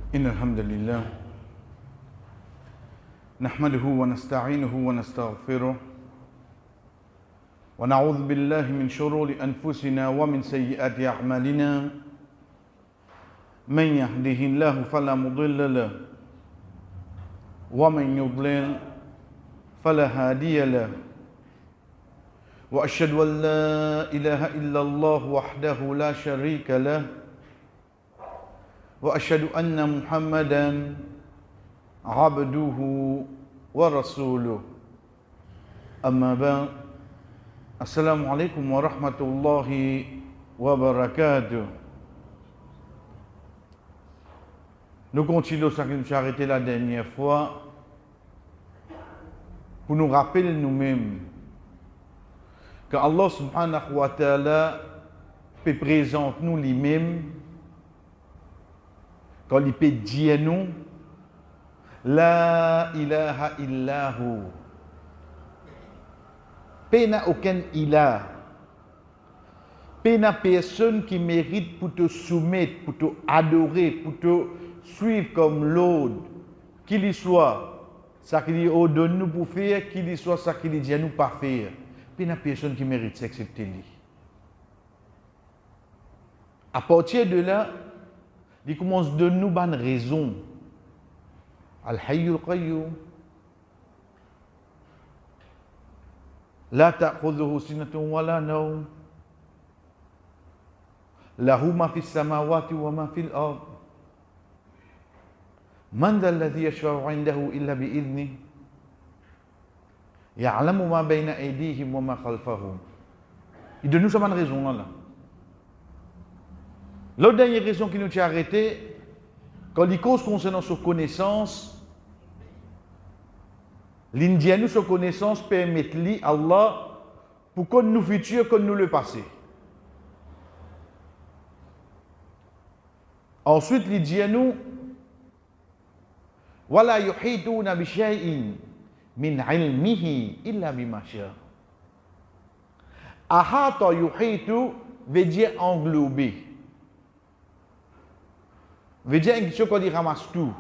إن الحمد لله نحمده ونستعينه ونستغفره ونعوذ بالله من شرور أنفسنا ومن سيئات أعمالنا من يهده الله فلا مضل له ومن يضلل فلا هادي له وأشهد أن لا إله إلا الله وحده لا شريك له وأشهد أن محمدا عبده ورسوله أما بعد السلام عليكم ورحمة الله وبركاته. Nous continuons ce que nous avons arrêté la dernière fois pour nous rappeler nous-mêmes que Allah subhanahu wa ta'ala peut présenter nous lui-même quand il peut dire nous La ilaha illahu. Pas n'a aucun ilah. Pas n'a personne qui mérite pour te soumettre, pour te adorer, pour te suivre comme l'autre. Qu'il y soit, ça qu'il ordonne nous pour faire, qu'il y soit, ça qu'il dit à nous pas faire. Pas n'a personne qui mérite ça excepté lui. À partir de là, il commence à donner nous une raison. Al-Hayyul Qayyum. La ta'khudhuhu sinatun wa la nawm. Lahu ma fis samawati wa ma fil ard. Man dhal ladhi yashfa'u 'indahu illa bi idhnihi. Ya'lamu ma bayna aydihim wa ma khalfahum. Il donne nous ça une raison là. L'autre dernière raison qui nous a arrêté, quand il cause concernant sa connaissance, l'Indien nous sa connaissance permet lui Allah pour qu'on nous futur, qu'on nous le passé. Ensuite, l'Indien nous, wala yuhituna bi shay'in min ilmihi illa bima sha'a. Ahata yuhitu veut dire englober. Veut dire quelque chose qu'on dit ramasse tout.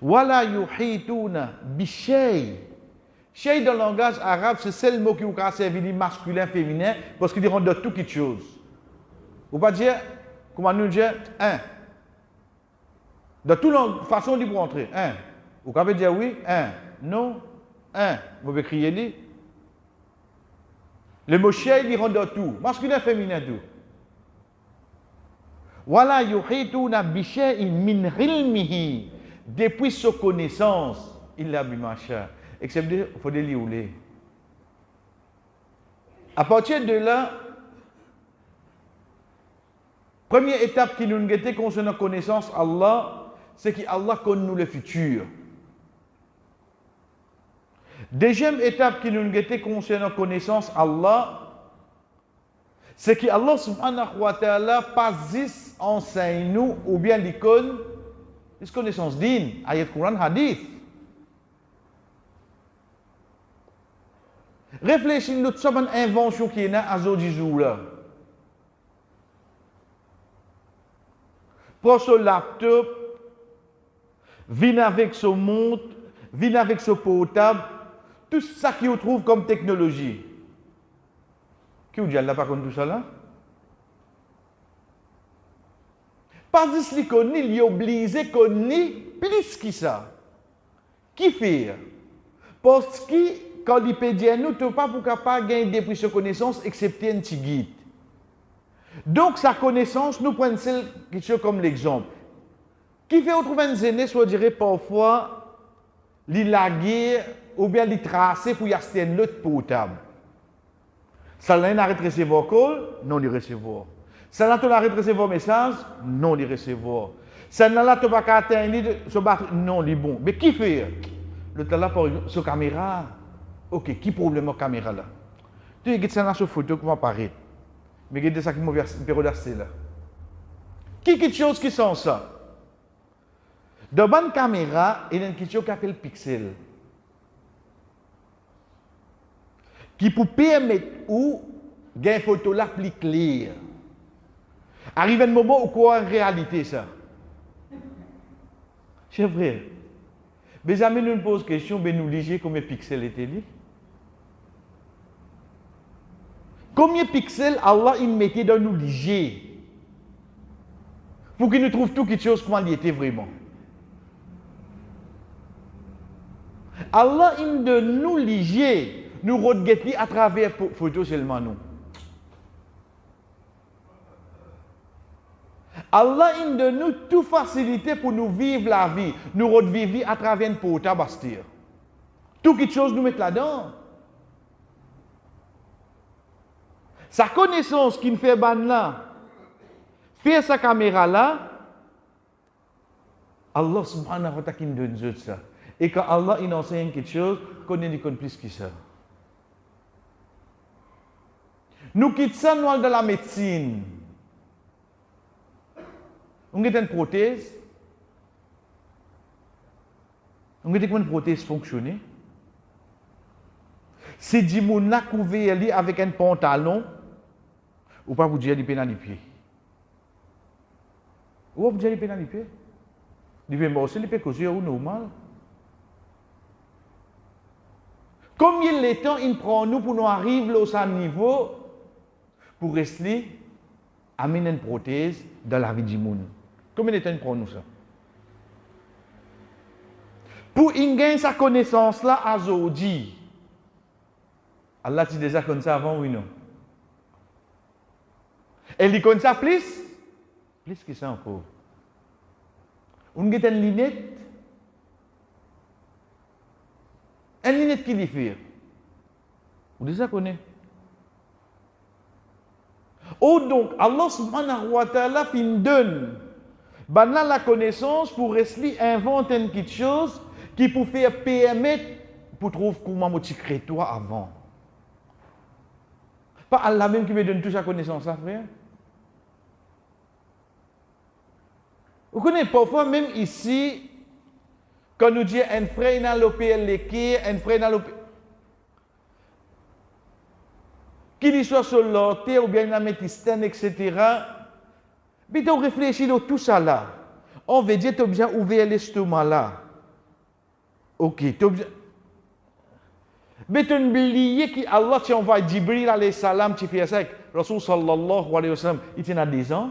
Wala yuhituna bi shay. Shay dans le langage arabe, c'est seul mot qui vous a servi de masculin, féminin, parce qu'il rend de tout quelque chose. Vous pas dire, comment nous dire, un. De toute façon, on dit pour entrer, un. Vous pouvez dire oui, un. Non, un. Vous pouvez crier lui. Le mot shay, il rend de tout. Masculin, féminin, tout. Wala yuhituna bi shay'in min ilmihi. Depuis sa connaissance, il a bima sha'a. Excepté, il faut lire ou lire. À partir de là, première étape qui nous guette concernant la connaissance Allah, c'est qu'Allah connaît nous le futur. Deuxième étape qui nous guette concernant la connaissance Allah, c'est qu'Allah subhanahu wa ta'ala pas juste enseigne nous ou bien l'icône, c'est connaissance din, ayat Quran, hadith. Réfléchissez nous sur une invention qui est là à là. Prends ce laptop, viens avec ce montre, viens avec ce portable, tout ça qui vous trouve comme technologie. Qui vous dit, Allah pas comme tout ça là? Pas juste les connaît, il est obligé de connaître plus que ça. Qui fait? Parce que, quand il peut dire, nous ne pas pour capable gagner depuis sa connaissance, excepté un petit guide. Donc, sa connaissance, nous prenons quelque chose comme l'exemple. Qui fait retrouver un zéné, soit dirait parfois, il laguer ou bien il tracer pour y acheter un autre portable. Ça n'a pas arrêté de recevoir call, non, il recevoir. Ça n'a pas arrêté de recevoir message, non, il recevoir. Ça n'a pas atteindre ce batterie, non, il bon. Mais qui fait? Le talent par exemple, sur caméra. Ok, qui problème avec la caméra là? Tu regardes ça dans cette photo qui m'apparaît. Mais regarde ça qui m'a fait là. Qui quelque chose qui sent ça? Dans la bonne caméra, il y a quelque chose qui appelle pixel. Qui peut permettre ou gagner une photo là plus claire. Arrive un moment où quoi en réalité ça? Chers frères, mes amis nous posent question, mais nous lisons combien de pixels était-il? Combien de pixels Allah il mettait dans nous liger pour qu'il nous trouve tout quelque chose comment il était vraiment? Allah il de nous liger, nous regarder à travers photo seulement nous. Allah il de nous tout facilité pour nous vivre la vie, nous revivre à travers une porta bastir. Tout quelque chose nous mettre là-dedans. Sa connaissance qui nous fait ban là, faire sa caméra là, Allah subhanahu wa ta'ala qui nous donne ça. Et quand Allah il enseigne quelque chose, connaît du plus que ça. Nous quittons ça nous dans la médecine. On a une prothèse. On a une prothèse fonctionner. Si du monde n'a couvert avec un pantalon, ou pas vous dire du pénal du pied. Ou vous dire du pénal du pied. Du pied bon, c'est le pied causé ou normal. Combien de temps il prend nous pour nous arriver au sam niveau pour rester amener une prothèse dans la vie du monde? Combien de temps il prend nous ça? Pour il gagne sa connaissance là à Zodi. Allah dit déjà comme ça avant, oui non? Elle dit comme ça plus que ça encore. On a une lunette. Une lunette qui diffère. Vous déjà connaissez? Oh donc, Allah subhanahu wa ta'ala fin donne la connaissance pour rester inventer quelque chose qui peut faire permettre pour trouver comment tu crées toi avant. Pas Allah même qui me donne toute sa connaissance, ça, frère. Vous connaissez parfois, même ici, quand nous disons un frère dans l'OPL, un frère dans l'OPL, qu'il soit sur l'autre ou bien dans la métistène, etc. Mais tu réfléchis à tout ça là. On veut dire que tu as besoin d'ouvrir l'estomac là. Ok, tu as besoin. Mais tu as oublié qu'Allah t'a envoyé Jibril alayhi salam, tu fais ça avec Rasul sallallahu alayhi wa sallam, il a 10 ans.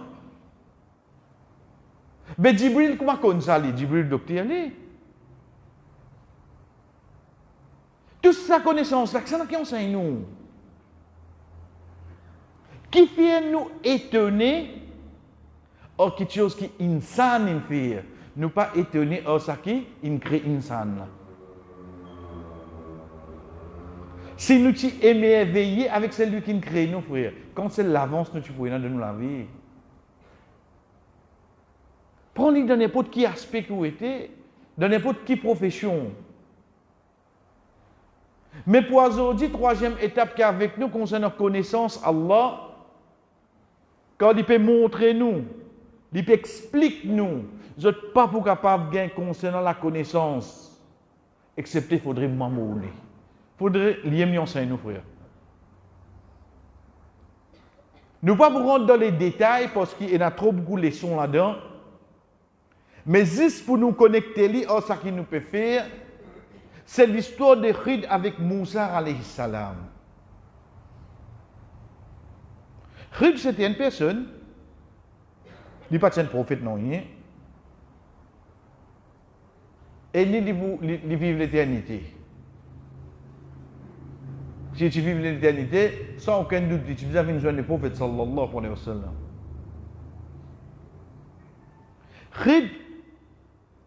Mais Jibril, comment connaît ça? Jibril, docteur, toute sa connaissance, là, c'est qui enseigne nous. Qui fait nous étonner ou quelque chose qui est insane, nous pas étonner ou ça qui crée insane. Si nous sommes émerveillés avec celui qui nous crée, nous, frères, quand c'est l'avance, nous pouvons de nous la vie. Prenez dans n'importe quel aspect que vous êtes, dans n'importe quelle profession. Mais pour aujourd'hui, troisième étape qui est avec nous concernant la connaissance, Allah, quand il peut montrer nous, il peut expliquer nous, vous n'êtes pas pour capable de gagner concernant la connaissance, excepté il faudrait m'amouler. Il faudrait lier mes enseignes, nous, frères. Nous ne pouvons pas rentrer dans les détails parce qu'il y a trop beaucoup de leçons là-dedans. Mais juste pour nous connecter, ce qu'il nous peut faire, c'est l'histoire de Khid avec Moussa alayhi salam. Khid, c'était une personne, il n'est pas un prophète, non, et il vit l'éternité. Si tu vis l'éternité, sans aucun doute, tu as besoin du prophète sallallahu alayhi wa sallam. Khid,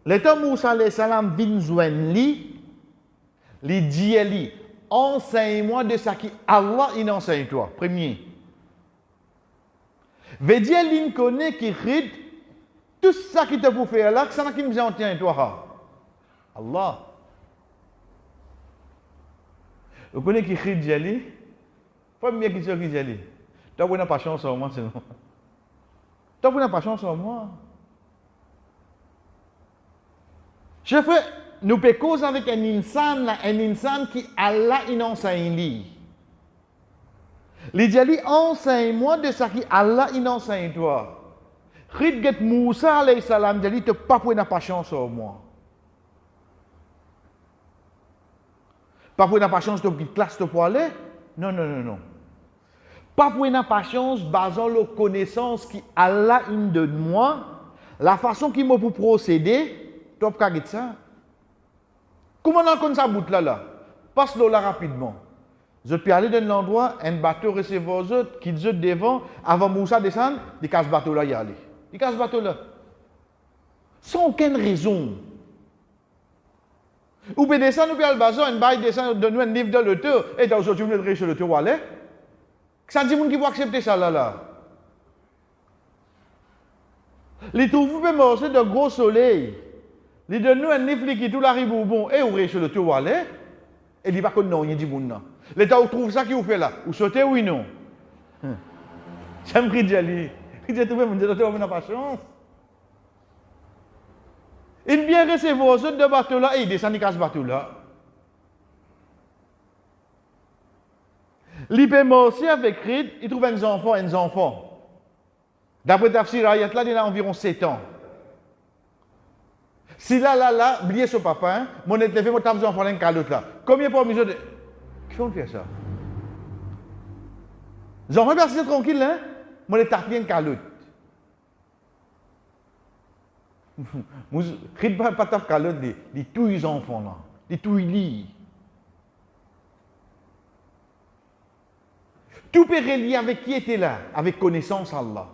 l'état Moussa alayhi salam vient joindre lui, il dit à lui, enseigne-moi de ça qui Allah il enseigne toi. Premier. Veut dire qu'il connaît qui Khid, tout ça qui te pour faire là, c'est ça qui nous entend toi. Allah. Vous connaissez qui Khid Jali? Première question qui Jali. Tu n'as pas chance sur moi, sinon. Tu n'as pas chance sur moi. Je fais, nous pouvons causer avec un insan qui Allah il enseigne lui. Il dit, enseigne-moi de ça qui Allah il enseigne toi. Rid get Moussa alayhi salam dit te pas pour pas chance sur moi. Pas pour pas chance de petite classe pour aller. Non non non non. Pas pour pas chance basant la connaissance qui Allah de moi, la façon qui m'a pour procéder, top ka get ça. Comment on connaît ça bout là? Passe-le là rapidement. Je peux aller dans l'endroit, un bateau recevoir les autres, qui sont devant, avant Moussa descendre, ils cassent le bateau là, y aller. Ils cassent le bateau là. Sans aucune raison. Ou peut descendre, ou peut aller bateau, un bail descend, donne-nous un livre de l'auteur, et t'as aujourd'hui une autre sur l'auteur, où aller? Ça dit, qui va accepter ça là? Les trouvent peut morcer de gros soleil. Ils donnent-nous un livre qui tout arrive au bon, et ouvrir sur l'auteur, où aller? Et il dit pas que non, il dit bon non. L'État trouve ça qui vous fait là. Vous sautez oui non. J'aime Ridjali. Ridjali trouvé mon Dieu, on n'a pas chance. Il vient recevoir ce deux bateaux là et il descend dans ce bateau là. Il peut morcer avec Rid, il trouve un enfant. D'après Tafsir Ayat là, il a environ 7 ans. Si là, oubliez ce papa, hein, mon élevé, mon tape enfant un calotte là. Combien pour mesure de. Qui font faire ça? Les enfants, c'est tranquille, hein? Mon élevé, un calotte. Rid pas tape calotte, les tous les enfants là. Les tous les lits. Tout est relié avec qui était là? Avec connaissance Allah.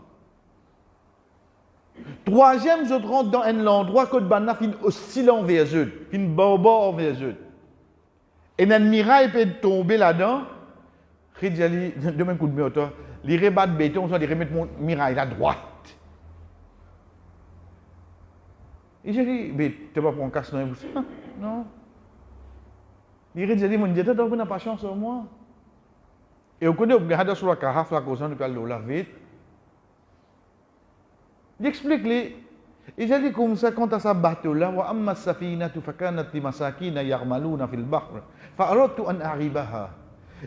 Troisième, je rentre dans un endroit que le fin oscillant envers eux, fin barbare envers eux. Et un mirail peut tomber là-dedans. Ridjali, demain coup de moteur, les rebats de béton, on va remettre mon mirail à droite. Et j'ai dit, mais tu vas pas prendre casse non? Non. Les Ridjali m'ont dit, tu n'as pas chance sur moi. Et on connaît, on regarde sur la carafe, la cause, on peut la vite. Il explique les. Il dit comme ça, quand à ce bateau-là, wa amma safinatu fakanat li masakina yarmaluna fil bahr, fa aradtu an aribaha.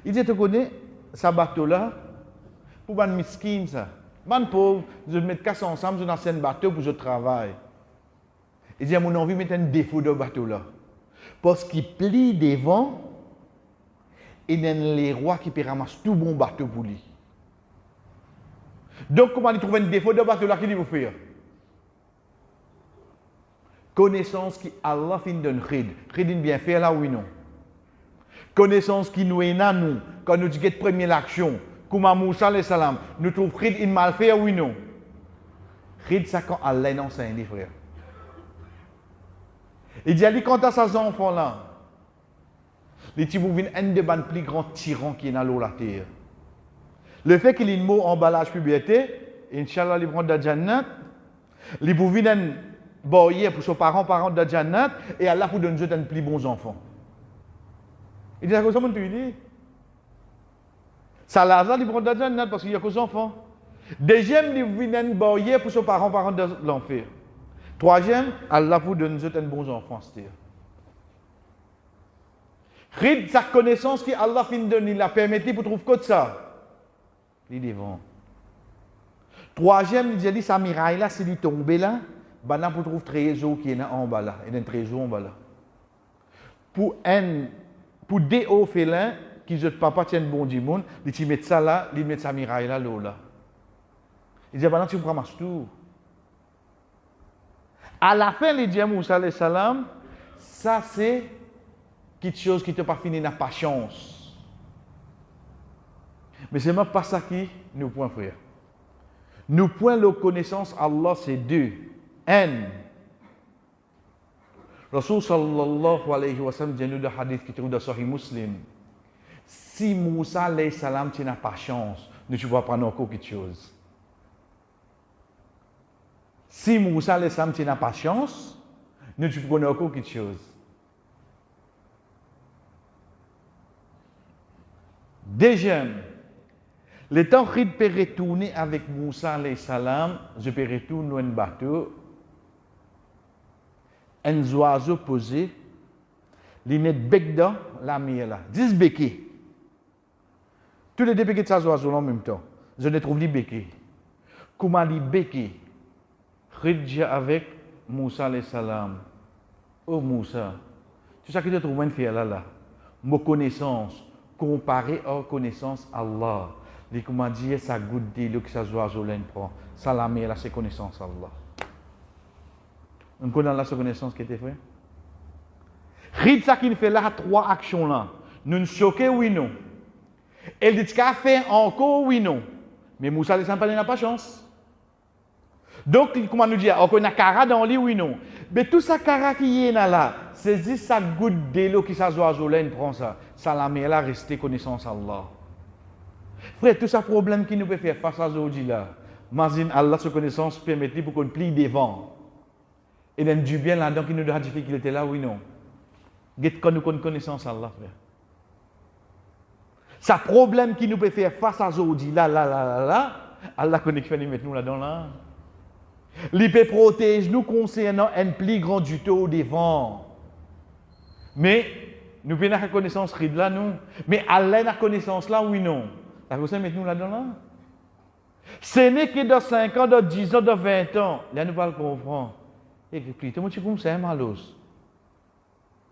Il dit, tu connais, ce bateau-là, pour ban miskin ça. Ban pauvre, je vais mettre casse ensemble, je dans un bateau pour je travaille. Il dit, à mon envie, mettre un défaut de bateau-là. Parce qu'il plie devant, et il y a les rois qui peut ramasser tout bon bateau pour lui. Donc, comment il trouve un défaut de bateau là qu'il vous faire? Connaissance qui Allah fin donne Rid. Rid bien faire là oui non. Connaissance qui nous est là nous. Quand nous disons première l'action, comme à Moussa alayhi salam, nous trouvons Rid il mal fait oui non. Rid ça quand Allah enseigne les frères. Il dit quand à ces enfants là, les petits vous viennent un des plus grands tyrans qui est dans l'eau la terre. Le fait qu'il y ait un mot emballage puberté, Inch'Allah, il prend de Jannat, il vous vient un boyer pour ses parents de Jannat, et Allah vous donne un plus bons enfants. Il dit, comment tu dis? Ça l'a il prend de Jannat parce qu'il y a qu'aux enfants. Deuxième, il vous vient un boyer pour ses parents de l'enfer. Troisième, Allah vous donne un bons enfants. Rid sa connaissance qui Allah fin donne, il l'a permis pour trouver que ça. Il devant. Troisième, il dit, ça miraille là, s'il tombe là, ben pour trouver trésor qui est en bas là, et un trésor en bas là. Pour des hauts félins, qui ne papa tiennent bon du monde, ils mettent ça là, ils mettent sa miraille là, là. Il dit, ben tu me ramasses tout. À la fin, il dit à Moussa alayhi salam, ça c'est quelque chose qui ne t'a pas fini n'a pas chance. Mais c'est même pas ça qui nous point frère. Nous point la connaissance Allah c'est deux. Un. Rasul sallallahu alayhi wa sallam dit dans le hadith qui trouve dans Sahih Muslim. Si Moussa alayhi salam tu n'as pas chance, ne tu vas prendre encore quelque chose. Si Moussa alayhi salam tu n'as pas chance, ne tu prends encore quelque chose. Deuxième. Le temps que je peux retourner avec Moussa alayhi salam, je peux retourner dans un bateau, un oiseau posé, il met bec dans la mer là, 10 béquets. Tous les deux béquets de ces oiseaux en même temps, je les trouve les béquets. Comment les béquets, Khidja avec Moussa alayhi salam. Oh Moussa, tu sais que tu trouves une fille là. Mon connaissance, comparée à connaissance Allah. Les comment dire, ça goûte de l'eau que ça joue à Jolène prend. Ça la met là, c'est connaissance Allah. On connaît là, cette connaissance qui était faite. Rid ça qu'il fait là, trois actions là. Nous choquons, oui, non. Elle dit qu'elle fait encore, oui, non. Mais Moussa n'a pas chance. Donc, comment nous dire, on a cara dans le oui, non. Mais tout ça, cara qui est là, c'est juste ça goutte de l'eau qui s'assoit à Jolène, prend ça. Ça la met là, rester connaissance Allah. Frère, tout ça problème qui nous peut faire face à aujourd'hui là. Imagine Allah, sa connaissance permet pour qu'on plie devant. Et d'un du bien là-dedans qui nous donne la difficulté là, oui, non. Quand nous connaissons Allah, frère. Ça problème qui nous peut faire face à aujourd'hui là, Allah connaît qui mettre nous là-dedans là. Il peut protéger nous concernant un plus grand du tout devant. Mais nous avons la connaissance là, nous. Mais Allah a la connaissance là, oui, non. La connaissance met nous là-dedans là. Ce n'est que dans 5 ans, dans 10 ans, dans 20 ans, là nous allons comprendre. Et puis, tout le monde est comme ça, malos.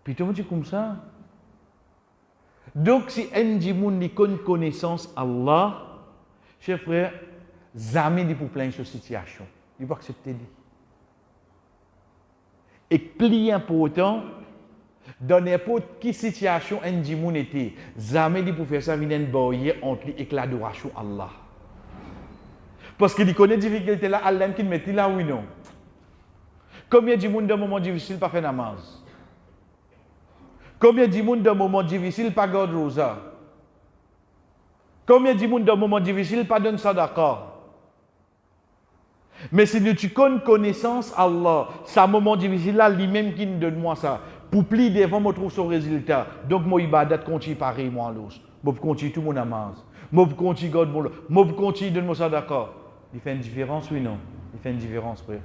Puis tout le monde est comme ça. Donc, si un monde a une connaissance Allah, chers frères, jamais dit pour plein de situations. Il va accepter. Et plus important, dans n'importe quelle situation un monde était, jamais dit pour faire ça, il y a une barrière entre lui et l'adoration Allah. Parce qu'il connaît la difficulté là, Allah qui met là, oui, non. Combien de monde dans un moment difficile pas fait namaz? Combien de monde dans un moment difficile pas garde rosa? Combien de monde dans un moment difficile pas donne sadaqa? Mais si tu connais connaissance Allah, c'est un moment difficile là, lui-même qui nous donne moi ça. Pour plier devant, moi trouve son résultat. Donc mon ibadat continue pareil moi l'os. Moi continue tout mon namaz. Moi continue garde mon. Moi continue donne moi sadaqa. Il fait une différence oui non? Il fait une différence frère.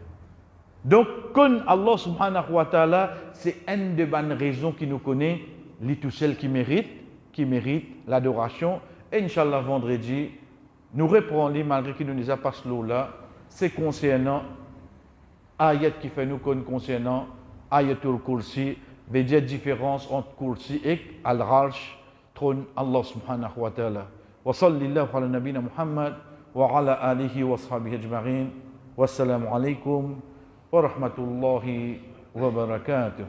Donc, quand Allah subhanahu wa ta'ala, c'est une de bonnes raisons qui nous connaît, lui tout seul qui mérite l'adoration. Et Inch'Allah, vendredi, nous reprenons, malgré qu'il nous a pas ce là, c'est concernant ayat qui fait nous connaître concernant ayatul kursi, veut dire différence entre kursi et al-arsh, trône Allah subhanahu wa ta'ala. Wa sallallahu ala nabina Muhammad wa ala alihi wa sahbihi ajma'in. Wassalamu alaikum. ورحمة الله وبركاته